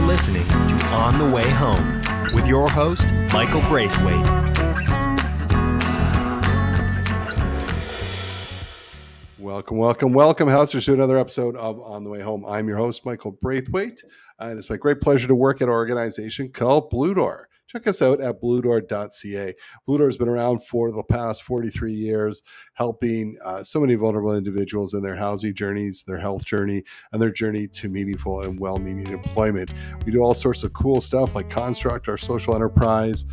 listening to On the Way Home with your host, Michael Braithwaite. Welcome, Housers, to another episode of On the Way Home. I'm your host, Michael Braithwaite, and it's my great pleasure to work at an organization called Blue Door. Check us out at bluedoor.ca. Blue Door has been around for the past 43 years, helping so many vulnerable individuals in their housing journeys, their health journey, and their journey to meaningful and well-meaning employment. We do all sorts of cool stuff like Construct, our social enterprise,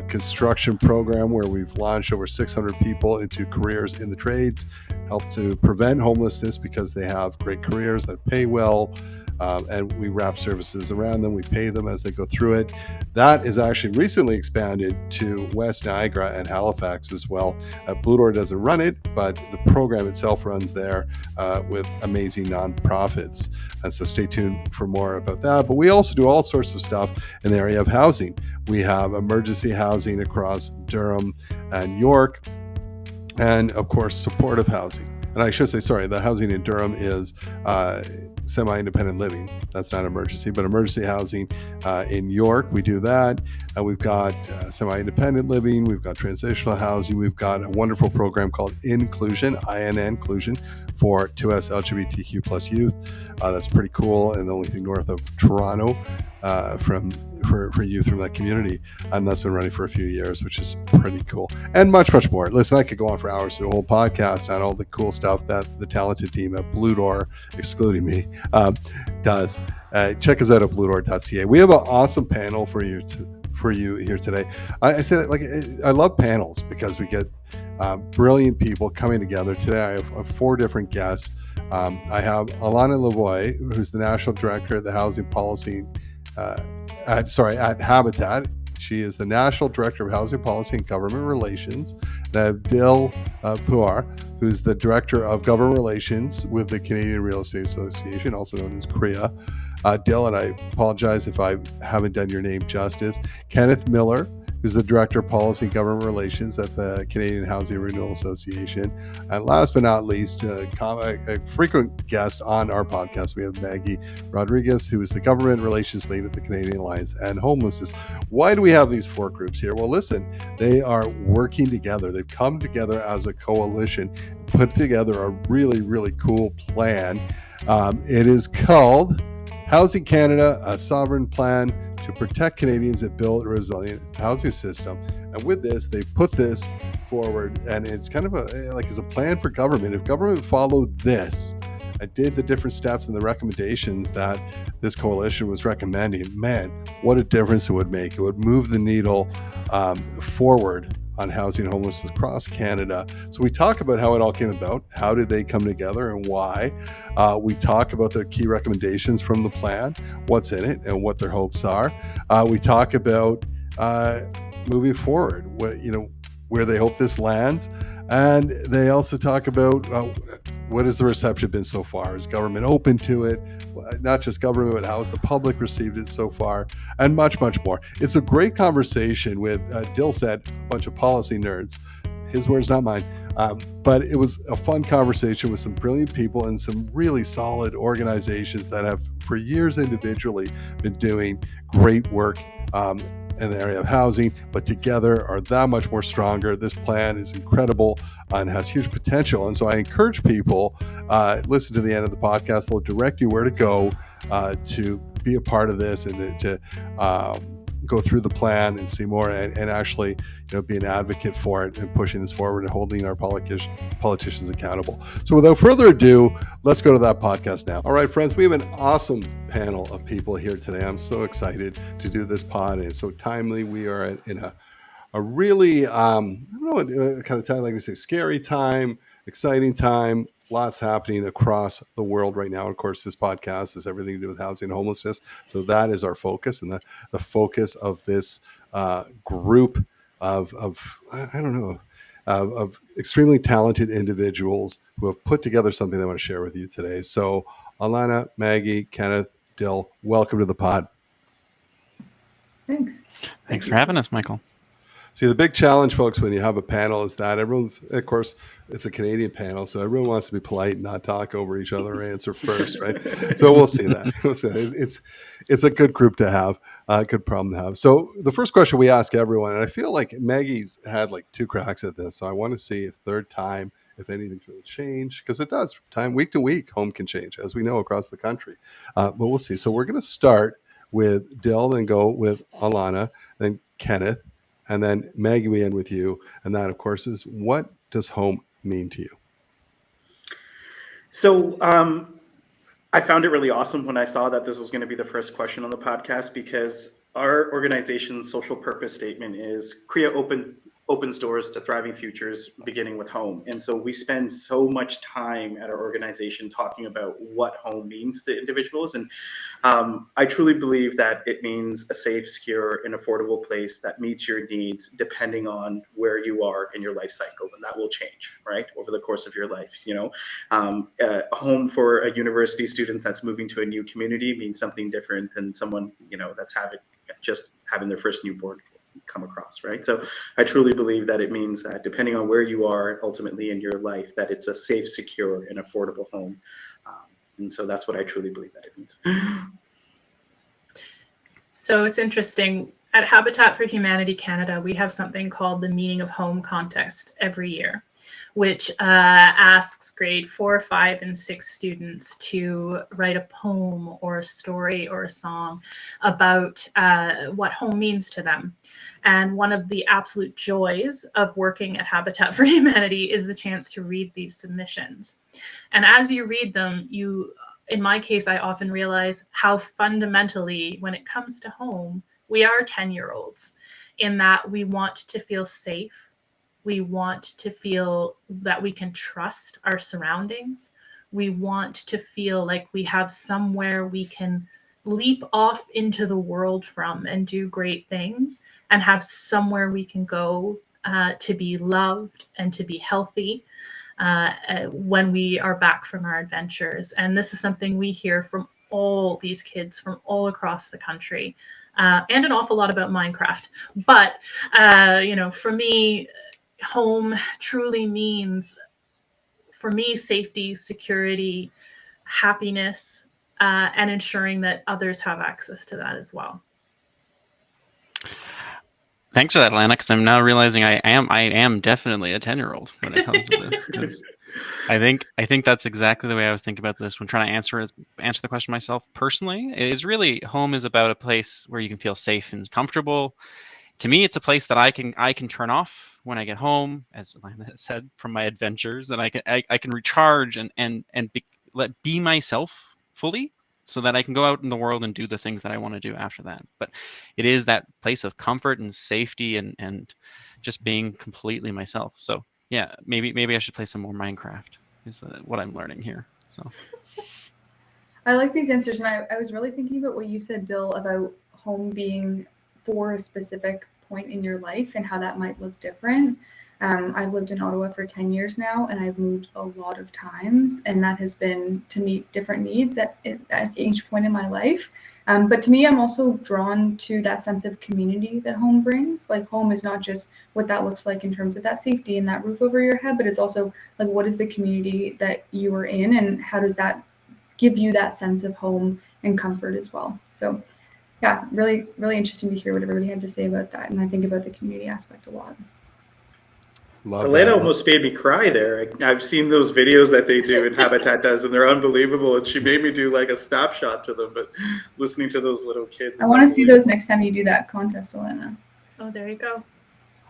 construction program where we've launched over 600 people into careers in the trades, help to prevent homelessness because they have great careers that pay well. And we wrap services around them. We pay them as they go through it. That is actually recently expanded to West Niagara and Halifax as well. Blue Door doesn't run it, but the program itself runs there with amazing nonprofits. And so stay tuned for more about that. But we also do all sorts of stuff in the area of housing. We have emergency housing across Durham and York, and of course, supportive housing. And I should say, sorry, the housing in Durham is semi-independent living. That's not emergency, but emergency housing in York, we do that. We've got semi-independent living. We've got transitional housing. We've got a wonderful program called Inclusion, INN Inclusion, for 2S LGBTQ plus youth. That's pretty cool, and the only thing north of Toronto for youth from that community. And that's been running for a few years, which is pretty cool. And much more. Listen, I could go on for hours to a whole podcast on all the cool stuff that the talented team at Blue Door, excluding me, does. Check us out at bluedoor.ca. We have an awesome panel for you here today. I say that, I love panels because we get brilliant people coming together. Today I have 4 different guests. I have Alana Lavoie, who's the National Director of the Housing Policy at Habitat. She is the National Director of Housing Policy and Government Relations. And I have Dil Puar, who's the Director of Government Relations with the Canadian Real Estate Association, also known as CREA. Dil, and I apologize if I haven't done your name justice. Kenneth Miller, who's the Director of Policy and Government Relations at the Canadian Housing Renewal Association. And last but not least, a frequent guest on our podcast, we have Maggie Rodriguez, who is the Government Relations Lead at the Canadian Alliance and Homelessness. Why do we have these 4 groups here? Well, listen, they are working together. They've come together as a coalition, put together a really, really cool plan. It is called Housing Canada, a Sovereign Plan to Protect Canadians and Build a Resilient Housing System. And with this, they put this forward, and it's kind of it's a plan for government. If government followed this and did the different steps and the recommendations that this coalition was recommending, man, what a difference it would make. It would move the needle forward on housing homelessness across Canada. So we talk about how it all came about, how did they come together and why. We talk about the key recommendations from the plan, what's in it and what their hopes are. We talk about moving forward, where they hope this lands. And they also talk about what has the reception been so far? Is government open to it? Not just government, but how has the public received it so far? And much more. It's a great conversation with Dil said, a bunch of policy nerds. His words, not mine. But it was a fun conversation with some brilliant people and some really solid organizations that have, for years individually, been doing great work in the area of housing, but together are that much more stronger. This plan is incredible and has huge potential. And so I encourage people, listen to the end of the podcast. They'll direct you where to go to be a part of this and to go through the plan and see more and actually be an advocate for it and pushing this forward and holding our politicians accountable. So without further ado, let's go to that podcast now. All right, friends, we have an awesome panel of people here today. I'm so excited to do this pod, and it's so timely. We are in a really, I don't know what kind of time, like we say, scary time, exciting time. Lots happening across the world right now. Of course, this podcast is everything to do with housing and homelessness. So that is our focus, and the focus of this group of extremely talented individuals who have put together something they want to share with you today. So Alana, Maggie, Kenneth, Dil, welcome to the pod. Thanks. Thanks for having us, Michael. See, the big challenge, folks, when you have a panel is that everyone's, of course, it's a Canadian panel, so everyone wants to be polite and not talk over each other or answer first, right? So we'll see that. We'll see that. It's a good group to have, a good problem to have. So the first question we ask everyone, and I feel like Maggie's had like 2 cracks at this, so I want to see a third time if anything's really changed, because it does. Time week to week, home can change, as we know, across the country. But we'll see. So we're going to start with Dill, then go with Alana, then Kenneth, and then Maggie, we end with you. And that, of course, is what does home mean to you? So I found it really awesome when I saw that this was going to be the first question on the podcast, because our organization's social purpose statement is CREA opens doors to thriving futures, beginning with home. And so we spend so much time at our organization talking about what home means to individuals. And I truly believe that it means a safe, secure, and affordable place that meets your needs depending on where you are in your life cycle. And that will change, right, over the course of your life. A home for a university student that's moving to a new community means something different than someone, that's having their first newborn come across, right? So I truly believe that it means that depending on where you are ultimately in your life, that it's a safe, secure, and affordable home. And so that's what I truly believe that it means. So it's interesting. At Habitat for Humanity Canada, we have something called the Meaning of Home contest every year, which asks grade 4, 5, and 6 students to write a poem or a story or a song about what home means to them. And one of the absolute joys of working at Habitat for Humanity is the chance to read these submissions. And as you read them, in my case, I often realize how fundamentally, when it comes to home, we are 10-year-olds in that we want to feel safe. We want to feel that we can trust our surroundings. We want to feel like we have somewhere we can leap off into the world from and do great things, and have somewhere we can go to be loved and to be healthy when we are back from our adventures. And this is something we hear from all these kids from all across the country, and an awful lot about Minecraft. But, for me, home truly means, for me, safety, security, happiness, and ensuring that others have access to that as well. Thanks for that, Lana, because I'm now realizing I am definitely a 10-year-old when it comes to this. Because I think that's exactly the way I was thinking about this when trying to answer the question myself personally. It is really, home is about a place where you can feel safe and comfortable. To me, it's a place that I can turn off when I get home, as Lana said, from my adventures, and I can recharge and be myself fully, so that I can go out in the world and do the things that I want to do after that. But it is that place of comfort and safety and just being completely myself. So yeah, maybe I should play some more Minecraft is what I'm learning here. So I like these answers, and I was really thinking about what you said, Dill, about home being for a specific point in your life and how that might look different. I've lived in Ottawa for 10 years now, and I've moved a lot of times, and that has been to meet different needs at each point in my life. But to me, I'm also drawn to that sense of community that home brings. Like, home is not just what that looks like in terms of that safety and that roof over your head, but it's also like, what is the community that you are in, and how does that give you that sense of home and comfort as well? So yeah, really, really interesting to hear what everybody had to say about that. And I think about the community aspect a lot. Elena almost made me cry there. I've seen those videos that they do and Habitat does, and they're unbelievable. And she made me do like a snapshot to them, but listening to those little kids. I want to see those next time you do that contest, Elena. Oh, there you go.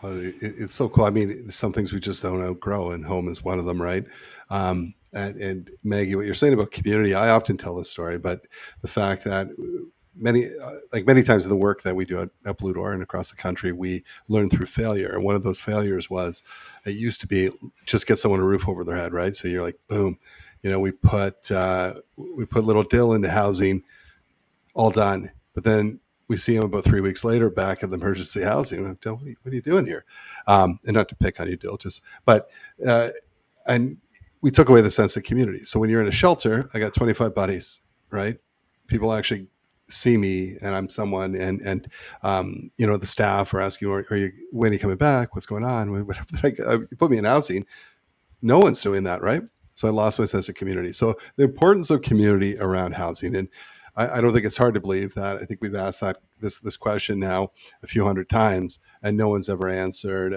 Well, it's so cool. I mean, some things we just don't outgrow, and home is one of them, right? And Maggie, what you're saying about community, I often tell this story, but the fact that many times in the work that we do at Blue Door and across the country, we learn through failure. And one of those failures was, it used to be just get someone a roof over their head, right? So you're like, boom, we put little Dill into housing, all done. But then we see him about 3 weeks later back at the emergency housing. Like, Dill, what are you doing here? And not to pick on you, Dill, and we took away the sense of community. So when you're in a shelter, I got 25 buddies, right? People actually see me and I'm someone, and the staff are asking, are you, when are you coming back? What's going on? Whatever, you put me in housing. No one's doing that, right? So I lost my sense of community. So the importance of community around housing, and I don't think it's hard to believe that. I think we've asked this question now a few hundred times, and no one's ever answered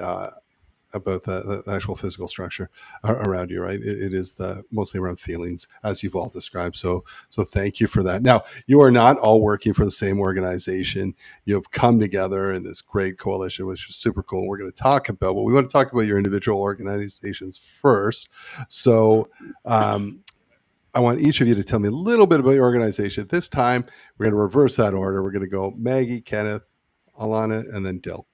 about the actual physical structure around you, right? It is mostly around feelings, as you've all described. So thank you for that. Now, you are not all working for the same organization. You have come together in this great coalition, which is super cool. We're going to talk about, but we want to talk about your individual organizations first. So I want each of you to tell me a little bit about your organization. This time, we're going to reverse that order. We're going to go Maggie, Kenneth, Alana, and then Dill.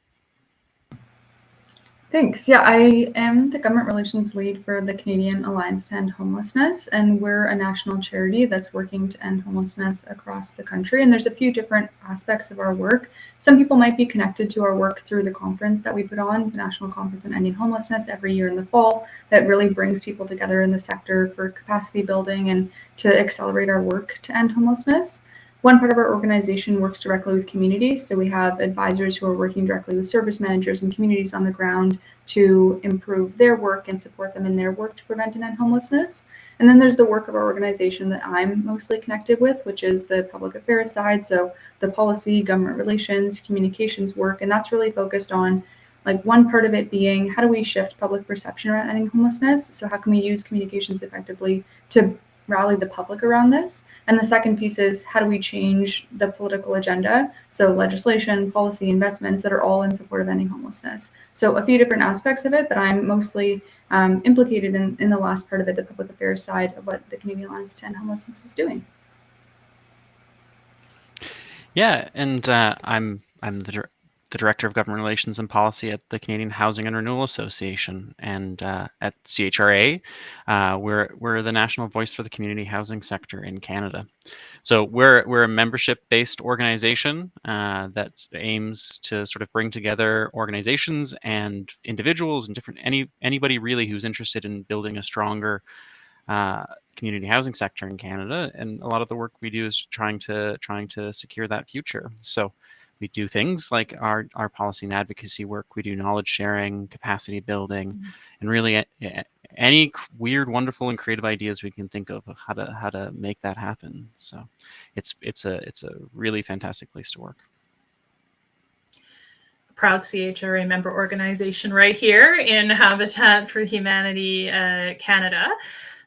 Thanks. Yeah, I am the government relations lead for the Canadian Alliance to End Homelessness, and we're a national charity that's working to end homelessness across the country. And there's a few different aspects of our work. Some people might be connected to our work through the conference that we put on, the National Conference on Ending Homelessness, every year in the fall, that really brings people together in the sector for capacity building and to accelerate our work to end homelessness. One part of our organization works directly with communities. So we have advisors who are working directly with service managers and communities on the ground to improve their work and support them in their work to prevent and end homelessness. And then there's the work of our organization that I'm mostly connected with, which is the public affairs side. So the policy, government relations, communications work, and that's really focused on one part of it being, how do we shift public perception around ending homelessness? So how can we use communications effectively to rally the public around this? And the second piece is, how do we change the political agenda? So legislation, policy, investments that are all in support of ending homelessness. So a few different aspects of it, but I'm mostly implicated in the last part of it, the public affairs side of what the Canadian Alliance to End Homelessness is doing. Yeah, and I'm the Director of Government Relations and Policy at the Canadian Housing and Renewal Association, and at CHRA, we're the national voice for the community housing sector in Canada. So we're a membership-based organization that aims to sort of bring together organizations and individuals and anybody really who's interested in building a stronger community housing sector in Canada. And a lot of the work we do is trying to secure that future. So we do things like our policy and advocacy work. We do knowledge sharing, capacity building, and really any weird, wonderful, and creative ideas we can think of how to make that happen. So it's a really fantastic place to work. Proud CHRA member organization right here in Habitat for Humanity Canada.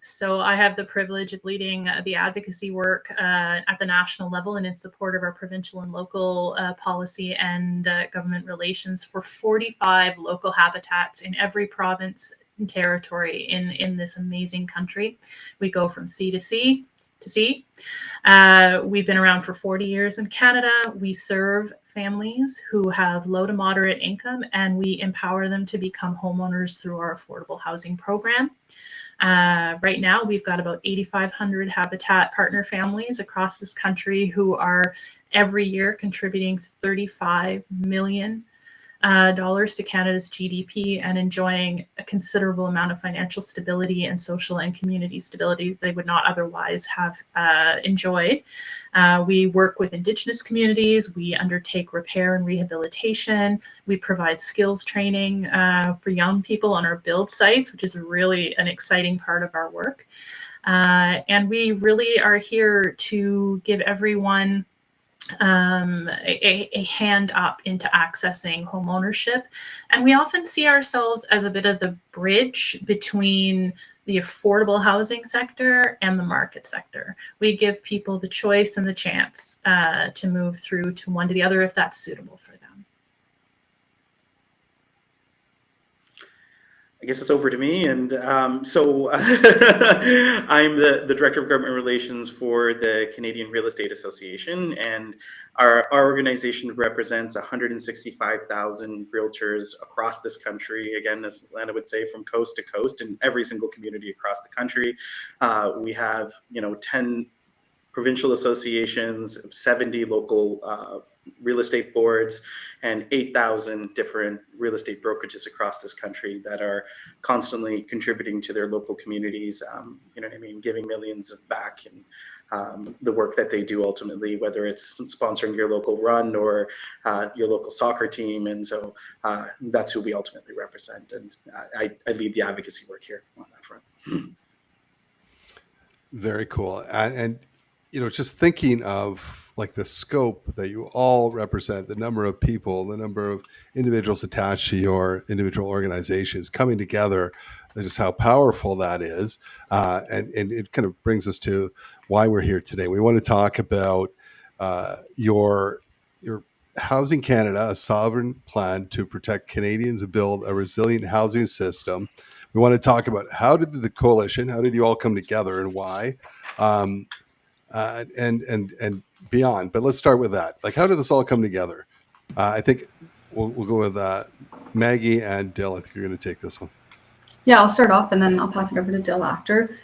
So I have the privilege of leading the advocacy work at the national level and in support of our provincial and local policy and government relations for 45 local habitats in every province and territory in this amazing country. We go from sea to sea to sea. We've been around for 40 years in Canada. We serve families who have low to moderate income, and we empower them to become homeowners through our affordable housing program. Right now, we've got about 8,500 Habitat partner families across this country who are every year contributing $35 million to Canada's GDP and enjoying a considerable amount of financial stability and social and community stability they would not otherwise have enjoyed. We work with Indigenous communities. We undertake repair and rehabilitation. We provide skills training for young people on our build sites, which is really an exciting part of our work. And we really are here to give everyone a hand up into accessing home ownership. And we often see ourselves as a bit of the bridge between the affordable housing sector and the market sector. We give people the choice and the chance to move through to one to the other if that's suitable for them. I guess it's over to me. And so I'm the Director of Government Relations for the Canadian Real Estate Association. And our organization represents 165,000 realtors across this country. Again, as Lana would say, from coast to coast in every single community across the country. We have, 10 provincial associations, 70 local real estate boards, and 8,000 different real estate brokerages across this country that are constantly contributing to their local communities, giving millions back and the work that they do ultimately, whether it's sponsoring your local run or your local soccer team. And so that's who we ultimately represent. And I lead the advocacy work here on that front. Very cool. And just thinking of like the scope that you all represent, the number of people, the number of individuals attached to your individual organizations coming together, just how powerful that is. And it kind of brings us to why we're here today. We want to talk about your Housing Canada, a sovereign plan to protect Canadians and build a resilient housing system. We want to talk about how did the coalition, how did you all come together and why? And beyond. But let's start with that. Like, how did this all come together? I think we'll go with Maggie and Dill. I think you're going to take this one. Yeah, I'll start off and then I'll pass it over to Dill after.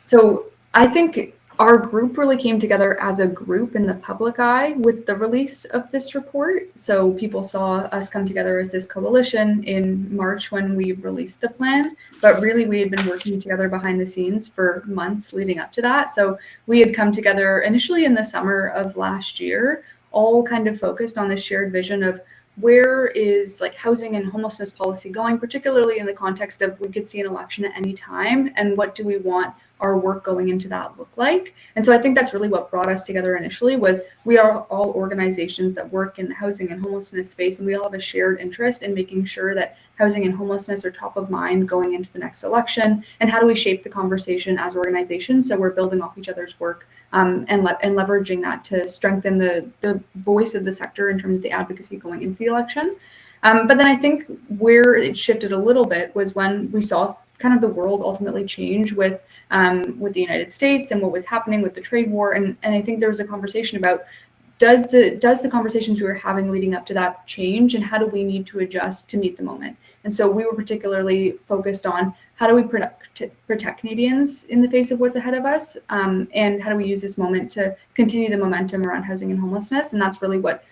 So I think our group really came together as a group in the public eye with the release of this report. So people saw us come together as this coalition in March when we released the plan, but really we had been working together behind the scenes for months leading up to that. So we had come together initially in the summer of last year, all kind of focused on this shared vision of where is like housing and homelessness policy going, particularly in the context of we could see an election at any time, and what do we want our work going into that look like? And so I think that's really what brought us together initially was we are all organizations that work in the housing and homelessness space, and we all have a shared interest in making sure that housing and homelessness are top of mind going into the next election. And how do we shape the conversation as organizations so we're building off each other's work and leveraging that to strengthen the voice of the sector in terms of the advocacy going into the election. But then I think where it shifted a little bit was when we saw kind of the world ultimately change with the United States and what was happening with the trade war. And I think there was a conversation about does the conversations we were having leading up to that change, and how do we need to adjust to meet the moment? And so we were particularly focused on how do we protect Canadians in the face of what's ahead of us, and how do we use this moment to continue the momentum around housing and homelessness? And that's really what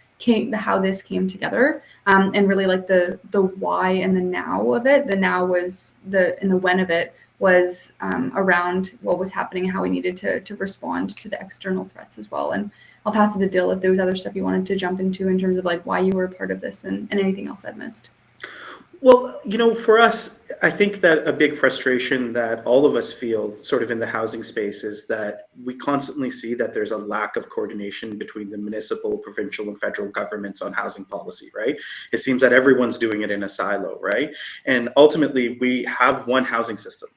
how this came together, and really like the why and the now of it. The now was and the when of it was around what was happening and how we needed to respond to the external threats as well. And I'll pass it to Dill if there was other stuff you wanted to jump into in terms of like why you were a part of this and anything else I've missed. Well, for us, I think that a big frustration that all of us feel sort of in the housing space is that we constantly see that there's a lack of coordination between the municipal, provincial, and federal governments on housing policy, right? It seems that everyone's doing it in a silo, right? And ultimately, we have one housing system,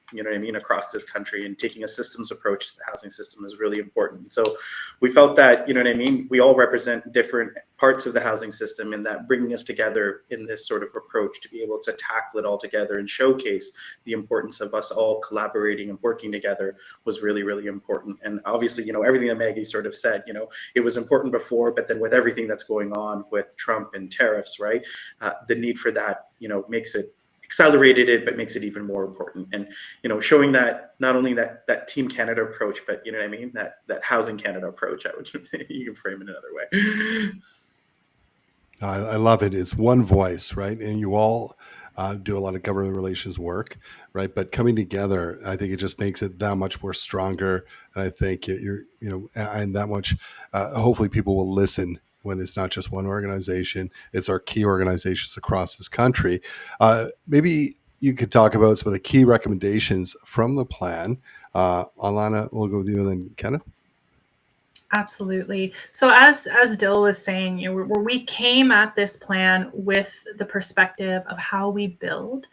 across this country, and taking a systems approach to the housing system is really important. So we felt that, we all represent different parts of the housing system, and that bringing us together in this sort of approach to be able to tackle it all together and showcase the importance of us all collaborating and working together was really, really important. And obviously, everything that Maggie sort of said, it was important before, but then with everything that's going on with Trump and tariffs, right, the need for that, makes it accelerated it, but makes it even more important. And, showing that not only that Team Canada approach, but that Housing Canada approach, you can frame it another way. I love it. It's one voice, right? And you all do a lot of government relations work, right? But coming together, I think it just makes it that much more stronger. And I think and that much, hopefully people will listen when it's not just one organization, it's our key organizations across this country. Maybe you could talk about some of the key recommendations from the plan. Alana, we'll go with you and then Kenna. Absolutely. So as Dill was saying, where we came at this plan with the perspective of how we build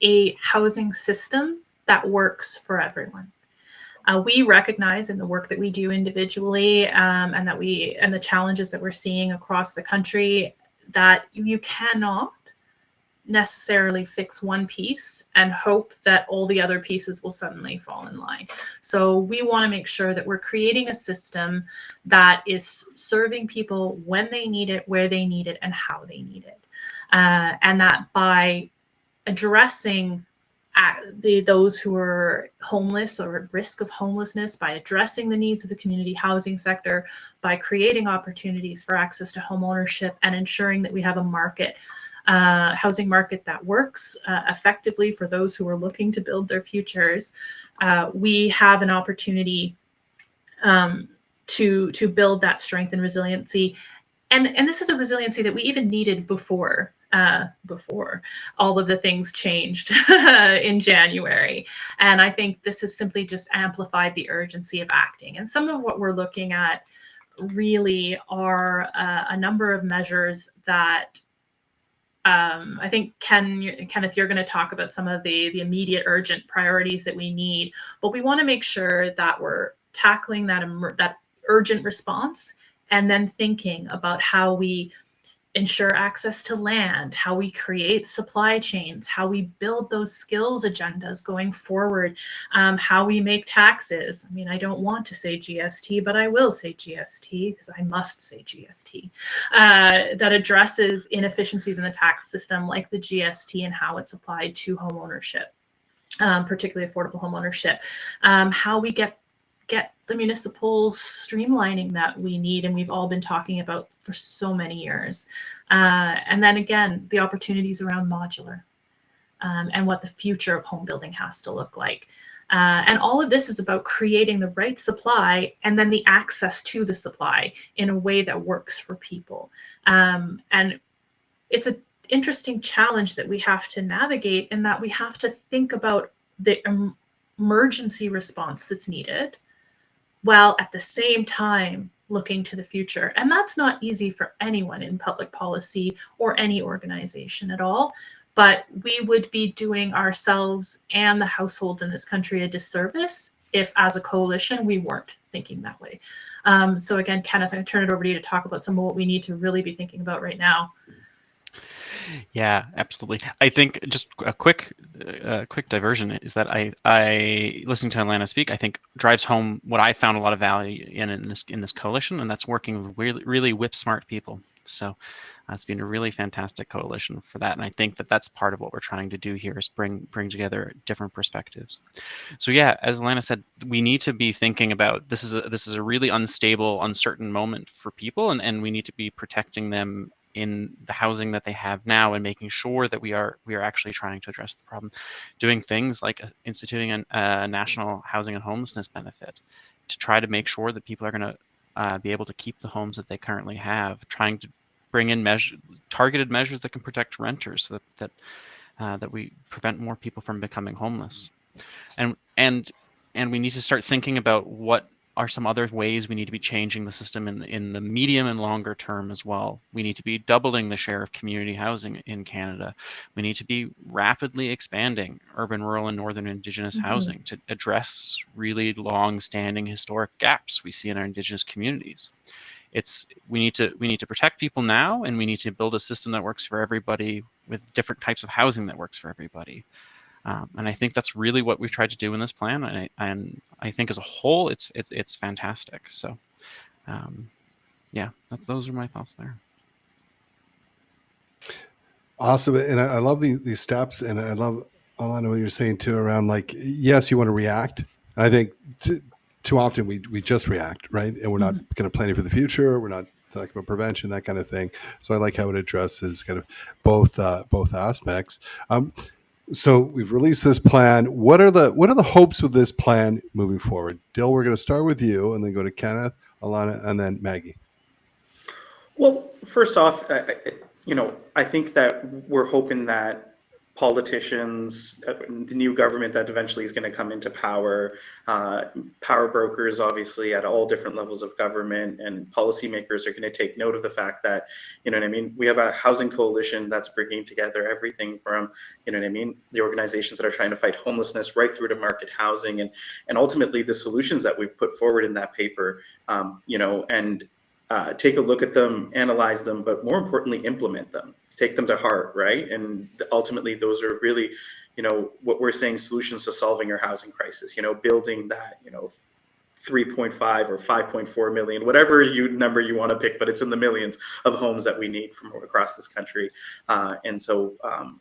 a housing system that works for everyone. We recognize in the work that we do individually, and the challenges that we're seeing across the country, that you cannot necessarily fix one piece and hope that all the other pieces will suddenly fall in line. So we want to make sure that we're creating a system that is serving people when they need it, where they need it, and how they need it. And that by addressing those who are homeless or at risk of homelessness, by addressing the needs of the community housing sector, by creating opportunities for access to home ownership, and ensuring that we have a housing market that works effectively for those who are looking to build their futures, we have an opportunity to build that strength and resiliency. And this is a resiliency that we even needed before all of the things changed in January. And I think this has simply just amplified the urgency of acting. And some of what we're looking at really are a number of measures that I think, Kenneth, you're going to talk about some of the immediate urgent priorities that we need, but we want to make sure that we're tackling that urgent response and then thinking about how we ensure access to land, how we create supply chains, how we build those skills agendas going forward, how we make taxes. I mean, I don't want to say GST, but I will say GST because I must say GST, that addresses inefficiencies in the tax system like the GST and how it's applied to home ownership, particularly affordable home ownership, how we get the municipal streamlining that we need and we've all been talking about for so many years. And then again, the opportunities around modular and what the future of home building has to look like. And all of this is about creating the right supply and then the access to the supply in a way that works for people. And it's an interesting challenge that we have to navigate in that we have to think about the emergency response that's needed, while at the same time looking to the future. And that's not easy for anyone in public policy or any organization at all. But we would be doing ourselves and the households in this country a disservice if, as a coalition, we weren't thinking that way. So again, Kenneth, I'm going to turn it over to you to talk about some of what we need to really be thinking about right now. Yeah, absolutely. I think just a quick diversion is that I listening to Alana speak, I think drives home what I found a lot of value in this coalition, and that's working with really whip smart people. So it's been a really fantastic coalition for that, and I think that that's part of what we're trying to do here is bring together different perspectives. So yeah, as Alana said, we need to be thinking about this is a really unstable, uncertain moment for people, and we need to be protecting them in the housing that they have now and making sure that we are actually trying to address the problem, doing things like instituting a national housing and homelessness benefit to try to make sure that people are going to be able to keep the homes that they currently have, trying to bring in targeted measures that can protect renters so that we prevent more people from becoming homeless. And we need to start thinking about what are some other ways we need to be changing the system in the medium and longer term as well. We need to be doubling the share of community housing in Canada. We need to be rapidly expanding urban, rural, and northern Indigenous housing to address really long-standing historic gaps we see in our Indigenous communities. We need to protect people now, and we need to build a system that works for everybody with different types of housing that works for everybody. And I think that's really what we've tried to do in this plan, and I think as a whole, it's fantastic. So, yeah, those are my thoughts there. Awesome, and I love these steps, and I love Alana what you're saying too around like, yes, you want to react. I think too often we just react, right, and we're not kind of planning for the future. We're not talking about prevention, that kind of thing. So I like how it addresses kind of both aspects. So we've released this plan. What are the hopes with this plan moving forward? Dill, we're going to start with you and then go to Kenneth, Alana, and then Maggie. Well, first off, I think that we're hoping that politicians, the new government that eventually is going to come into power, power brokers, obviously at all different levels of government, and policymakers are going to take note of the fact that, we have a housing coalition that's bringing together everything from, the organizations that are trying to fight homelessness right through to market housing, and ultimately the solutions that we've put forward in that paper, and take a look at them, analyze them, but more importantly, implement them, take them to heart, right? And ultimately, those are really, what we're saying, solutions to solving your housing crisis, building that, 3.5 or 5.4 million, whatever number you want to pick, but it's in the millions of homes that we need from across this country. And so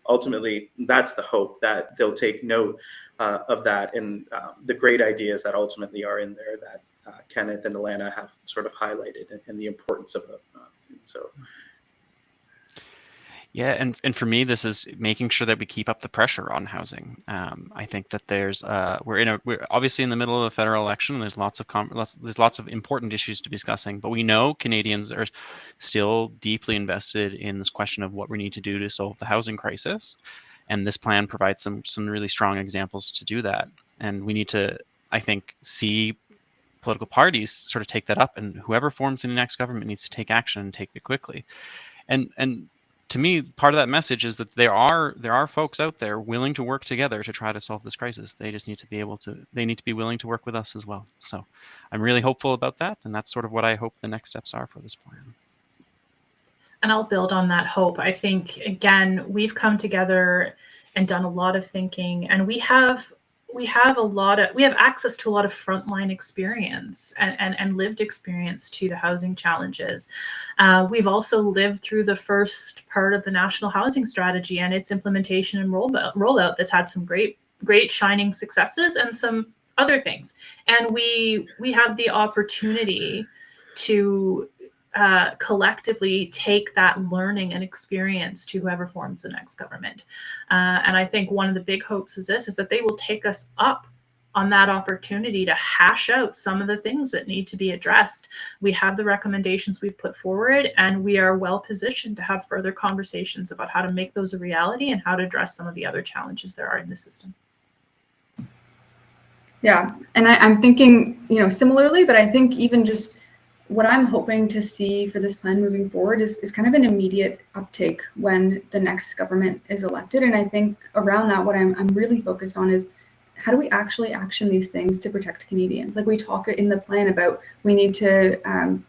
ultimately, that's the hope, that they'll take note of that and the great ideas that ultimately are in there that Kenneth and Alana have sort of highlighted, and the importance of them. Yeah, and for me, this is making sure that we keep up the pressure on housing. I think that we're obviously in the middle of a federal election, and there's lots of important issues to be discussing. But we know Canadians are still deeply invested in this question of what we need to do to solve the housing crisis, and this plan provides some really strong examples to do that. And we need to, I think, see political parties sort of take that up, and whoever forms the next government needs to take action and take it quickly. And to me, part of that message is that there are folks out there willing to work together to try to solve this crisis. They just need to be willing to work with us as well. So I'm really hopeful about that, and that's sort of what I hope the next steps are for this plan. And I'll build on that hope. I think, again, we've come together and done a lot of thinking, and we have access to a lot of frontline experience and lived experience to the housing challenges. We've also lived through the first part of the National Housing Strategy and its implementation and rollout that's had some great shining successes and some other things. And we have the opportunity to collectively take that learning and experience to whoever forms the next government. And I think one of the big hopes is that they will take us up on that opportunity to hash out some of the things that need to be addressed. We have the recommendations we've put forward, and we are well positioned to have further conversations about how to make those a reality and how to address some of the other challenges there are in the system. Yeah, and I'm thinking, similarly, but I think even just what I'm hoping to see for this plan moving forward is kind of an immediate uptake when the next government is elected. And I think around that, what I'm really focused on is how do we actually action these things to protect Canadians? Like we talk in the plan about we need to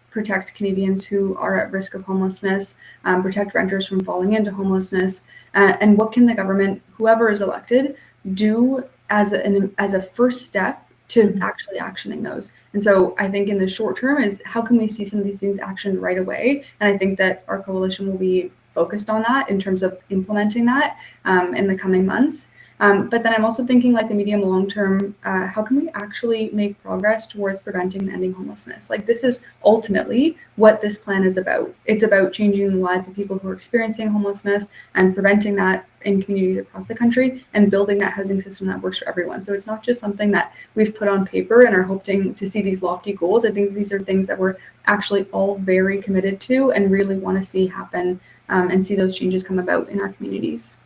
protect Canadians who are at risk of homelessness, protect renters from falling into homelessness, and what can the government, whoever is elected, do as a first step to actually actioning those. And so I think in the short term is how can we see some of these things actioned right away? And I think that our coalition will be focused on that in terms of implementing that in the coming months. But then I'm also thinking like the medium long term, how can we actually make progress towards preventing and ending homelessness? Like this is ultimately what this plan is about. It's about changing the lives of people who are experiencing homelessness and preventing that in communities across the country and building that housing system that works for everyone. So it's not just something that we've put on paper and are hoping to see these lofty goals. I think these are things that we're actually all very committed to and really want to see happen and see those changes come about in our communities.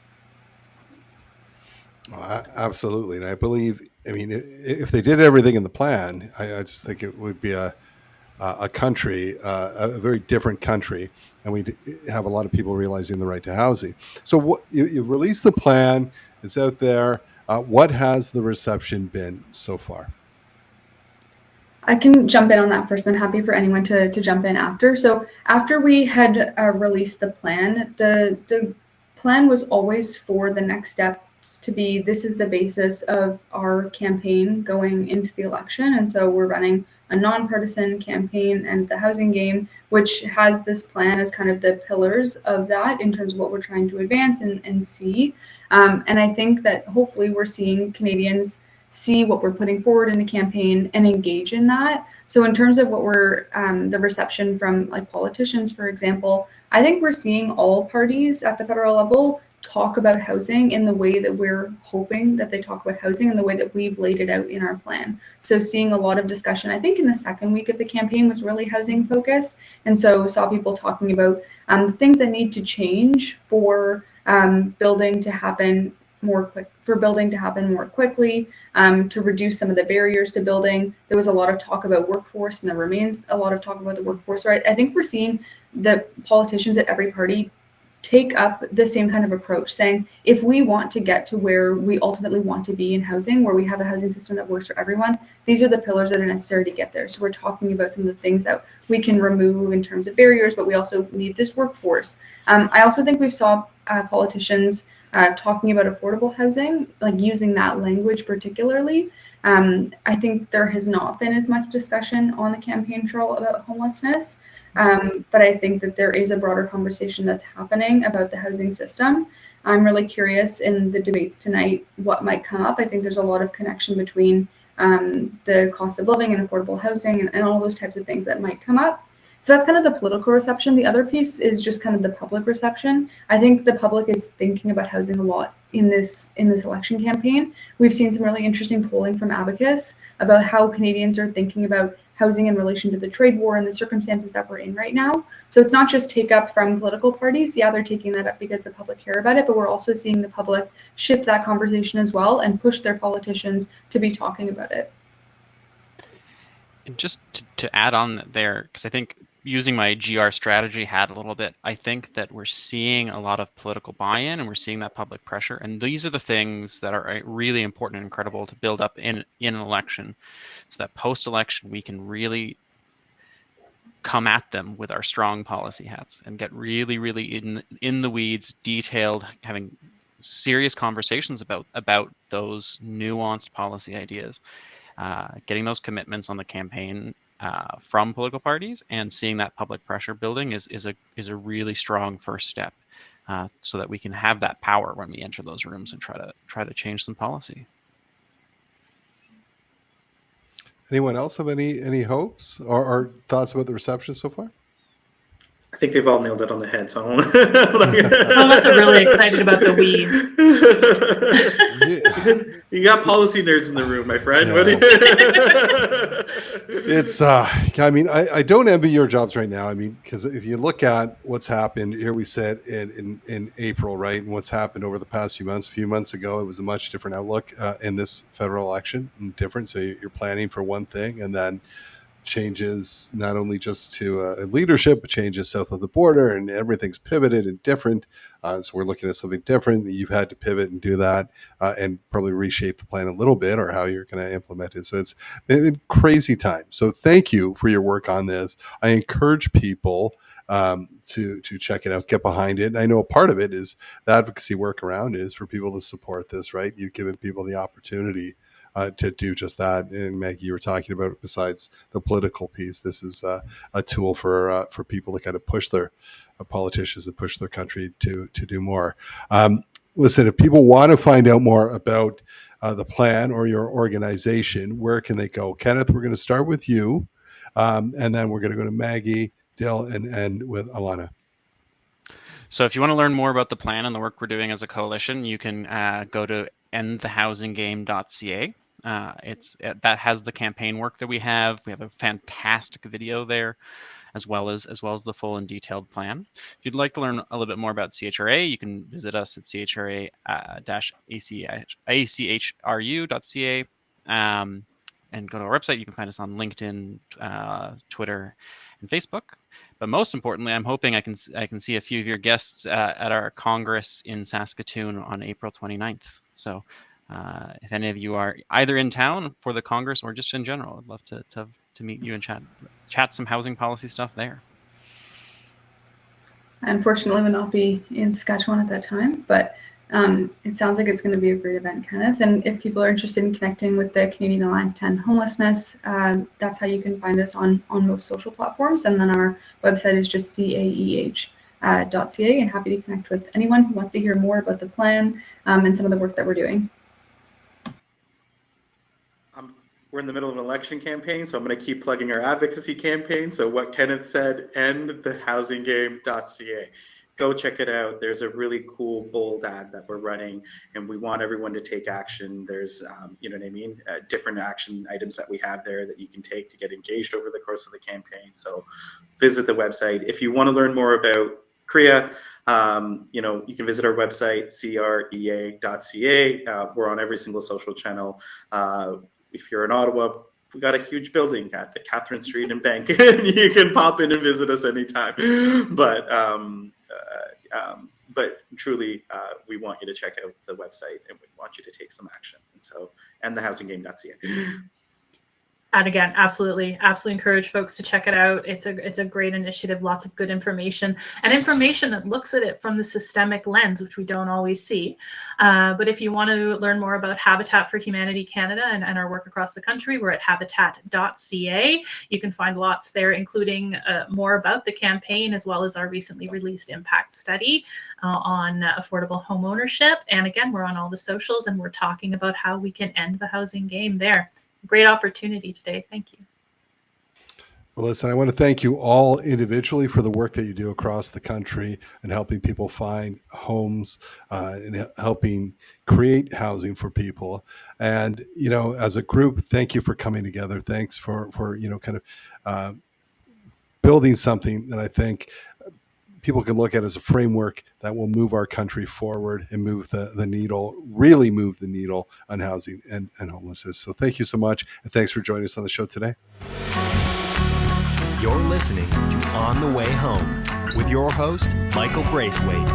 Absolutely. And I believe, if they did everything in the plan, I just think it would be a country, a very different country, and we'd have a lot of people realizing the right to housing. So what you released the plan, it's out there. What has the reception been so far? I can jump in on that first. I'm happy for anyone to jump in after. So after we had released the plan, the plan was always for the next step to be, this is the basis of our campaign going into the election. And so we're running a nonpartisan campaign and the housing game, which has this plan as kind of the pillars of that in terms of what we're trying to advance and see. And I think that hopefully we're seeing Canadians see what we're putting forward in the campaign and engage in that. So in terms of what we're, the reception from like politicians, for example, I think we're seeing all parties at the federal level talk about housing in the way that we're hoping that they talk about housing in the way that we've laid it out in our plan. So seeing a lot of discussion, I think in the second week of the campaign was really housing focused. And so saw people talking about things that need to change for building to happen more quickly, to reduce some of the barriers to building. There was a lot of talk about workforce, and there remains a lot of talk about the workforce, right? I think we're seeing the politicians at every party take up the same kind of approach, saying if we want to get to where we ultimately want to be in housing, where we have a housing system that works for everyone, these are the pillars that are necessary to get there. So we're talking about some of the things that we can remove in terms of barriers, but we also need this workforce. I also think we saw politicians talking about affordable housing, like using that language particularly. I think there has not been as much discussion on the campaign trail about homelessness, but I think that there is a broader conversation that's happening about the housing system. I'm really curious in the debates tonight what might come up. I think there's a lot of connection between the cost of living and affordable housing and all those types of things that might come up. So that's kind of the political reception. The other piece is just kind of the public reception. I think the public is thinking about housing a lot in this election campaign. We've seen some really interesting polling from Abacus about how Canadians are thinking about housing in relation to the trade war and the circumstances that we're in right now. So it's not just take up from political parties. Yeah, they're taking that up because the public care about it, but we're also seeing the public shift that conversation as well and push their politicians to be talking about it. And just to add on there, because I think using my GR strategy hat a little bit, I think that we're seeing a lot of political buy-in and we're seeing that public pressure. And these are the things that are really important and incredible to build up in an election, so that post-election we can really come at them with our strong policy hats and get really, really in the weeds, detailed, having serious conversations about those nuanced policy ideas, getting those commitments on the campaign from political parties, and seeing that public pressure building is a really strong first step, so that we can have that power when we enter those rooms and try to change some policy. Anyone else have any hopes or thoughts about the reception so far? I think they've all nailed it on the head. So I don't Some of us are really excited about the weeds. You got policy nerds in the room, my friend. Yeah. What do you... It's I mean, I don't envy your jobs right now. I mean, because if you look at what's happened here, we said in April, right, and what's happened over the past few months. A few months ago, it was a much different outlook in this federal election, and different. So you're planning for one thing, and then changes not only just to leadership, but changes south of the border, and everything's pivoted and different. So we're looking at something different. You've had to pivot and do that, and probably reshape the plan a little bit, or how you're going to implement it. So it's been a crazy time. So thank you for your work on this. I encourage people to check it out, get behind it. And I know a part of it is the advocacy work around is for people to support this, right? You've given people the opportunity to do just that. And Maggie, you were talking about, besides the political piece, this is a tool for people to kind of push their politicians to push their country to do more. Listen, if people want to find out more about the plan or your organization, where can they go? Kenneth, we're going to start with you, and then we're going to go to Maggie, Dill, and end with Alana. So if you want to learn more about the plan and the work we're doing as a coalition, you can go to endthehousingame.ca. That has the campaign work that we have. We have a fantastic video there, as well as the full and detailed plan. If you'd like to learn a little bit more about CHRA, you can visit us at CHRA-ACHRU.ca, and go to our website. You can find us on LinkedIn, Twitter, and Facebook. But most importantly, I'm hoping I can see a few of your guests at our Congress in Saskatoon on April 29th. So if any of you are either in town for the Congress or just in general, I'd love to meet you and chat some housing policy stuff there. I unfortunately will not be in Saskatchewan at that time, but it sounds like it's going to be a great event, Kenneth. And if people are interested in connecting with the Canadian Alliance to End Homelessness, that's how you can find us on most social platforms. And then our website is just CAEH.ca, and happy to connect with anyone who wants to hear more about the plan and some of the work that we're doing. We're in the middle of an election campaign, so I'm going to keep plugging our advocacy campaign. So what Kenneth said, endthehousingame.ca. Go check it out. There's a really cool, bold ad that we're running, and we want everyone to take action. There's, you know what I mean, different action items that we have there that you can take to get engaged over the course of the campaign. So visit the website. If you want to learn more about CREA, you know, you can visit our website, CREA.ca. We're on every single social channel. If you're in Ottawa, we got a huge building at the Catherine Street and Bank, and you can pop in and visit us anytime. But truly, we want you to check out the website, and we want you to take some action. And so, endthehousingame.ca. And again, absolutely encourage folks to check it out. It's a great initiative, lots of good information, and information that looks at it from the systemic lens, which we don't always see. But if you want to learn more about Habitat for Humanity Canada and our work across the country, we're at habitat.ca. You can find lots there, including more about the campaign, as well as our recently released impact study on affordable home ownership. And again, we're on all the socials, and we're talking about how we can end the housing game there. Great opportunity today. Thank you. Well, listen, I want to thank you all individually for the work that you do across the country and helping people find homes and helping create housing for people. And, as a group, thank you for coming together. Thanks for kind of building something that I think people can look at as a framework that will move our country forward and move the needle, really move the needle on housing and homelessness. So thank you so much. And thanks for joining us on the show today. You're listening to On the Way Home with your host, Michael Braithwaite.